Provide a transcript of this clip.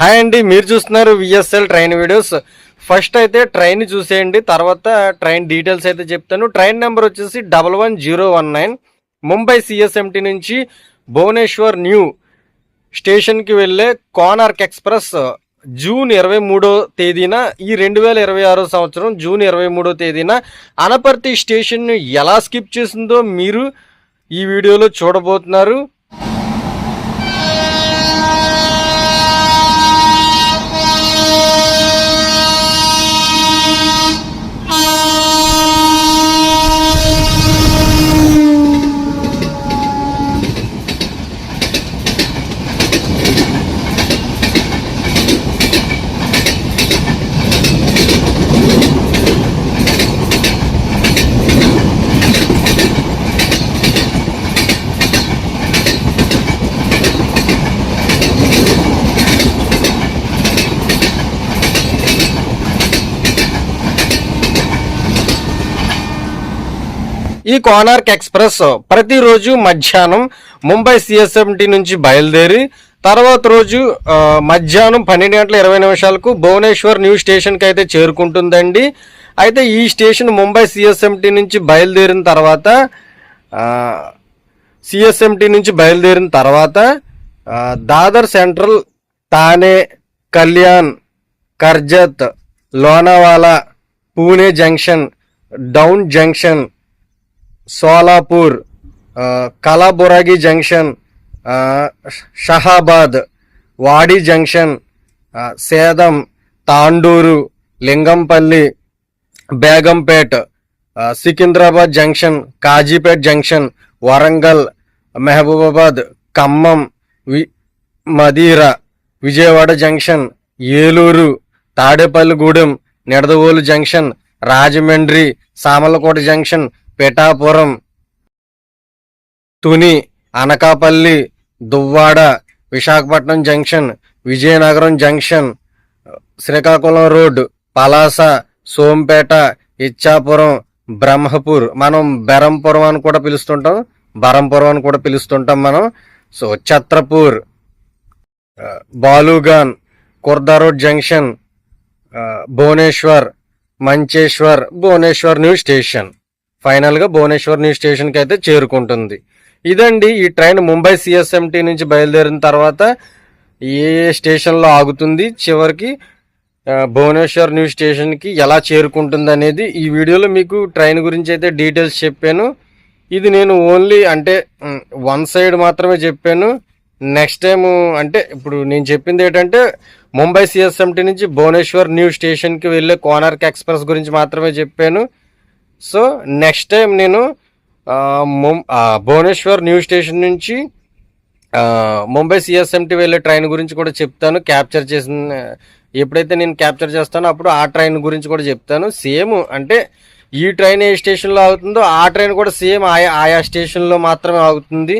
Hi అండి, మీరు చూస్తున్నారు విఎస్ఎల్ ట్రైన్ వీడియోస్. ఫస్ట్ అయితే ట్రైన్ చూసేయండి, తర్వాత ట్రైన్ డీటెయిల్స్ అయితే చెప్తాను. ట్రైన్ నెంబర్ వచ్చేసి 11019 ముంబై సిఎస్ఎంటీ నుంచి భువనేశ్వర్ న్యూ స్టేషన్కి వెళ్ళే కోనార్క్ ఎక్స్ప్రెస్ జూన్ 23వ తేదీన ఈ 2026 సంవత్సరం జూన్ 23వ తేదీన అనపర్తి స్టేషన్ను ఎలా స్కిప్ చేసిందో మీరు ఈ వీడియోలో చూడబోతున్నారు. ఈ కోనార్క్ ఎక్స్ప్రెస్ ప్రతిరోజు మధ్యాహ్నం ముంబై సిఎస్ఎంటీ నుంచి బయలుదేరి తర్వాత రోజు మధ్యాహ్నం 12:20 భువనేశ్వర్ న్యూ స్టేషన్కి అయితే చేరుకుంటుందండి. అయితే ఈ స్టేషన్ ముంబై సిఎస్ఎంటీ నుంచి బయలుదేరిన తర్వాత Dadar central, Thane, Kalyan, Karjat, Lonavala, Pune junction, Daund junction, Solapur, Kalaburagi junction, Shahabad, Wadi junction, Sedam, Tandur, Lingampalli, Begumpet, Secunderabad junction, Kazipet junction, Warangal, Mahabubabad, Khammam, Madhira, Vijayawada junction, Eluru, Tadepalligudem, Nidadavolu junction, Rajahmundry, Samalkot junction, Pithapuram, Tuni, Anakapalli, Duvvada, Visakhapatnam junction, Vizianagaram junction, Srikakulam road, Palasa, Sompeta, Ichchapuram, Brahmapur, మనం బరంపురం అని కూడా పిలుస్తుంటాం మనం. So Chhatrapur, Balugaon, Khurda road junction, Bhubaneswar, Mancheswar, Bhubaneswar new station. ఫైనల్గా భువనేశ్వర్ న్యూ స్టేషన్కి అయితే చేరుకుంటుంది. ఇదండి ఈ ట్రైన్ ముంబై సిఎస్ఎంటీ నుంచి బయలుదేరిన తర్వాత ఏ స్టేషన్లో ఆగుతుంది, చివరికి భువనేశ్వర్ న్యూ స్టేషన్కి ఎలా చేరుకుంటుంది అనేది ఈ వీడియోలో మీకు ట్రైన్ గురించి అయితే డీటెయిల్స్ చెప్పాను. ఇది నేను ఓన్లీ అంటే వన్ సైడ్ మాత్రమే చెప్పాను. నెక్స్ట్ టైం అంటే ఇప్పుడు నేను చెప్పింది ఏంటంటే ముంబై సిఎస్ఎంటీ నుంచి భువనేశ్వర్ న్యూ స్టేషన్కి వెళ్ళే కోనార్క్ ఎక్స్ప్రెస్ గురించి మాత్రమే చెప్పాను. సో నెక్స్ట్ టైం నేను భువనేశ్వర్ న్యూ స్టేషన్ నుంచి ముంబై సిఎస్ఎంటీ వెళ్ళే ట్రైన్ గురించి కూడా చెప్తాను. ఎప్పుడైతే నేను క్యాప్చర్ చేస్తానో అప్పుడు ఆ ట్రైన్ గురించి కూడా చెప్తాను. సేమ్ అంటే ఈ ట్రైన్ ఏ స్టేషన్లో ఆగుతుందో ఆ ట్రైన్ కూడా సేమ్ ఆయా స్టేషన్లో మాత్రమే ఆగుతుంది.